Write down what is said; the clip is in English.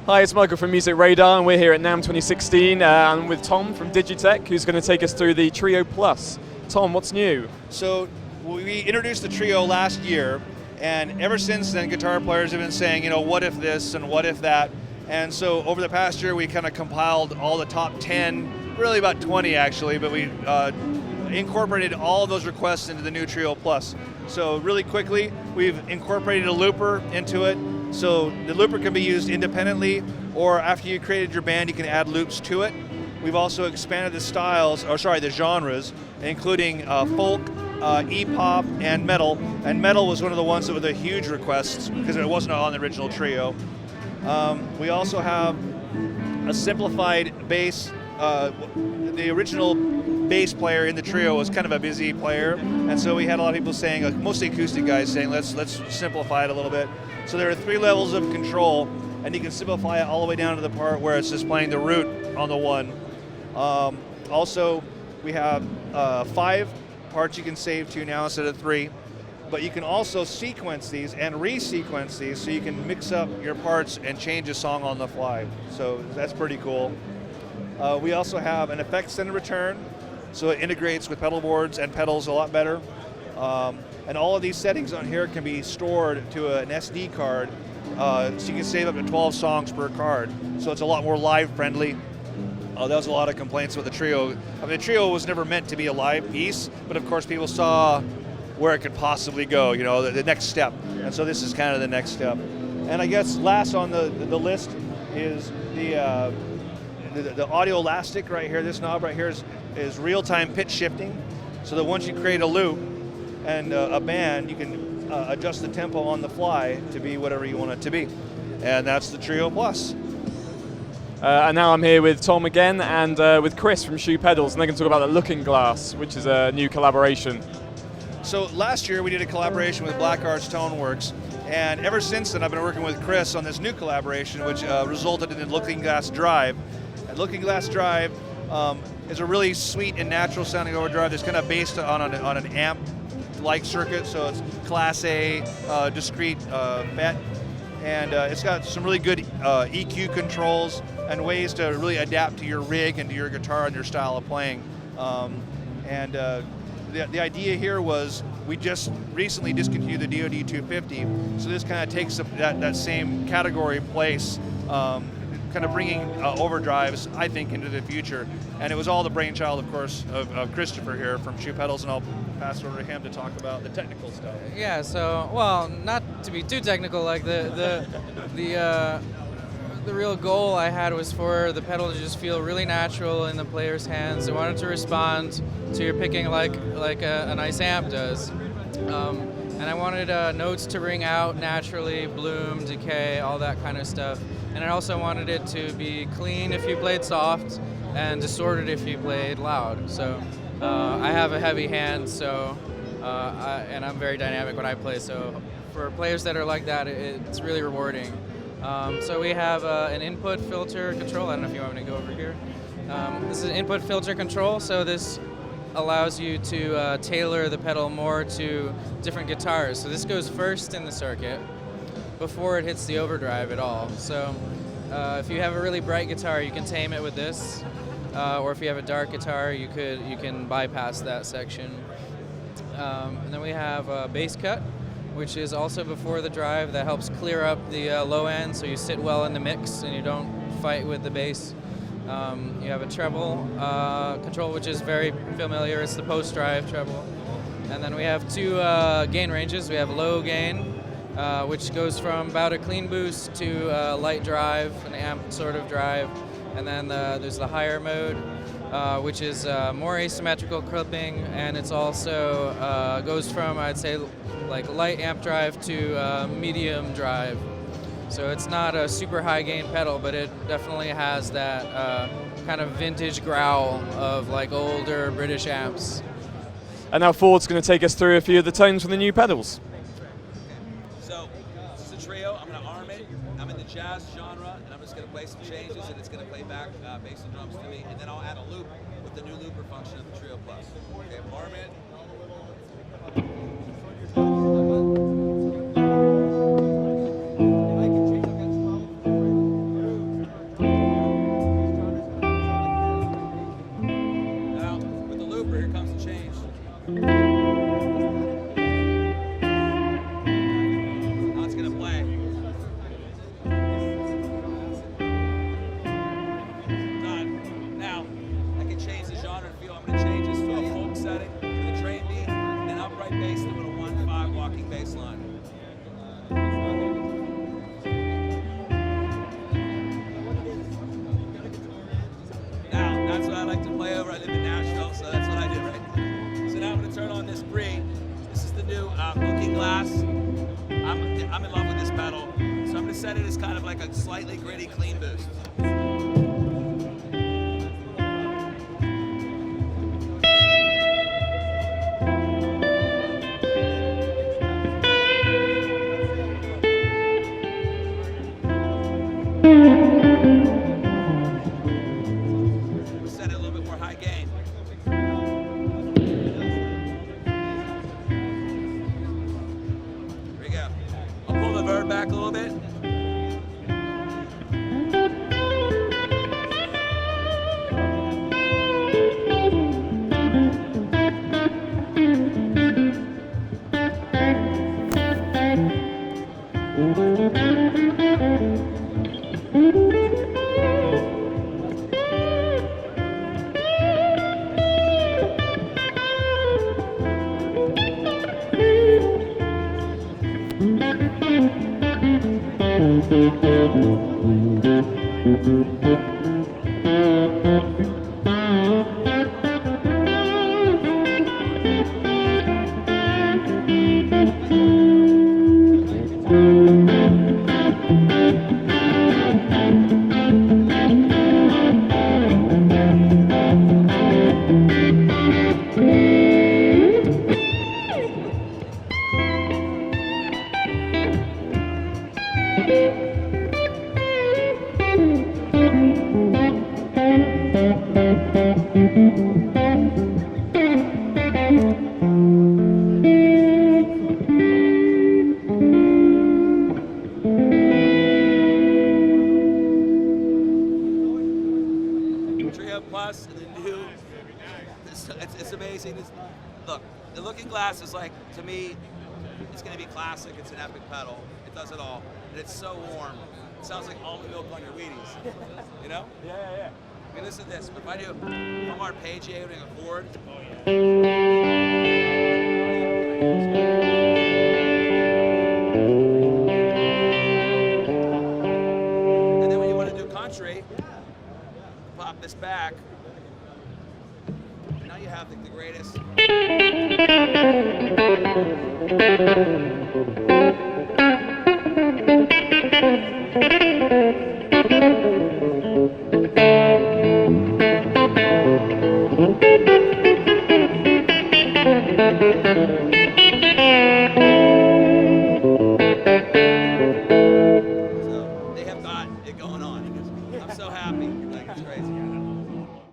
Hi, it's Michael from Music Radar, and we're here at NAMM 2016 and with Tom from DigiTech, who's going to take us through the Trio Plus. Tom, what's new? So we introduced the Trio last year, and ever since then, guitar players have been saying, what if this and what if that? And so over the past year, we kind of compiled all the top 10, really about 20 actually, but we incorporated all of those requests into the new Trio Plus. So really quickly, we've incorporated a looper into it. So the looper can be used independently, or after you created your band, you can add loops to it. We've also expanded the genres, including folk, E-pop, and metal. And metal was one of the ones that were the huge requests because it wasn't on the original Trio. We also have a simplified bass. The original bass player in the Trio was kind of a busy player, and so we had a lot of people saying, mostly acoustic guys saying, let's simplify it a little bit. So there are 3 levels of control, and you can simplify it all the way down to the part where it's just playing the root on the 1. Also, we have 5 parts you can save to now instead of 3, but you can also sequence these and resequence these, so you can mix up your parts and change a song on the fly. So that's pretty cool. We also have an effect send and return, so it integrates with pedal boards and pedals a lot better. And all of these settings on here can be stored to an SD card, so you can save up to 12 songs per card. So it's a lot more live friendly. There was a lot of complaints with the Trio. I mean, the Trio was never meant to be a live piece, but of course people saw where it could possibly go, the next step. And so this is kind of the next step. And I guess last on the list is the audio elastic right here. This knob right here is real-time pitch shifting, so that once you create a loop and a band, you can adjust the tempo on the fly to be whatever you want it to be. And that's the Trio Plus. And now I'm here with Tom again and with Chris from Shoe Pedals, and they're going to talk about the Looking Glass, which is a new collaboration. So last year we did a collaboration with Black Arts Toneworks, and ever since then I've been working with Chris on this new collaboration, which resulted in the Looking Glass Drive. And Looking Glass Drive is a really sweet and natural sounding overdrive that's kind of based on an amp-like circuit, so it's Class A, discrete FET, and it's got some really good EQ controls and ways to really adapt to your rig and to your guitar and your style of playing. The idea here was we just recently discontinued the DOD 250, so this kind of takes that same category place, kind of bringing overdrives, I think, into the future. And it was all the brainchild, of course, of Christopher here from Shoe Pedals, and I'll pass it over to him to talk about the technical stuff. Yeah, so, well, not to be too technical, like the real goal I had was for the pedal to just feel really natural in the player's hands. I wanted to respond to your picking like a nice amp does. And I wanted notes to ring out naturally, bloom, decay, all that kind of stuff. And I also wanted it to be clean if you played soft and distorted if you played loud. So I have a heavy hand, so and I'm very dynamic when I play. So for players that are like that, it's really rewarding. So we have an input filter control. I don't know if you want me to go over here. This is an input filter control, so this allows you to tailor the pedal more to different guitars. So this goes first in the circuit before it hits the overdrive at all. So if you have a really bright guitar, you can tame it with this, or if you have a dark guitar, you can bypass that section. And then we have a bass cut, which is also before the drive. That helps clear up the low end, so you sit well in the mix and you don't fight with the bass. You have a treble control, which is very familiar. It's the post-drive treble. And then we have 2 gain ranges. We have low gain, which goes from about a clean boost to a light drive, an amp sort of drive. And then there's the higher mode, which is more asymmetrical clipping, and it's also goes from, I'd say, like light amp drive to medium drive. So it's not a super high gain pedal, but it definitely has that kind of vintage growl of like older British amps. And now Ford's going to take us through a few of the tones from the new pedals. So this is a Trio. I'm going to arm it. I'm in the jazz genre, and I'm just going to play some changes, and it's going to play back bass and drums to me, and then I'll add a loop with the new looper function of the Trio Plus. Okay, arm it. Now it's gonna play. Done. Now, I can change the genre and feel. I'm gonna change this to a folk setting with a train beat and an upright bass doing a 1-5 walking bass line. Now, that's what I like to play over. I live in Nashville, so that's what I do right now. So now I'm gonna turn on this Brie. This is the new Looking Glass. I'm in love with this pedal, so I'm gonna set it as kind of like a slightly gritty clean boost. Set it a little bit more high gain. Here we go. I'll pull the verb back a little bit. Trio Plus, the new, it's amazing. Look, the Looking Glass is like, to me, it's going to be classic. It's an epic pedal. It does it all. And it's so warm. It sounds like almond milk on your Wheaties. You know? Yeah. I mean, listen to this. If I do one more arpeggiating a chord. And then when you want to do country, pop this back. Now you have the greatest.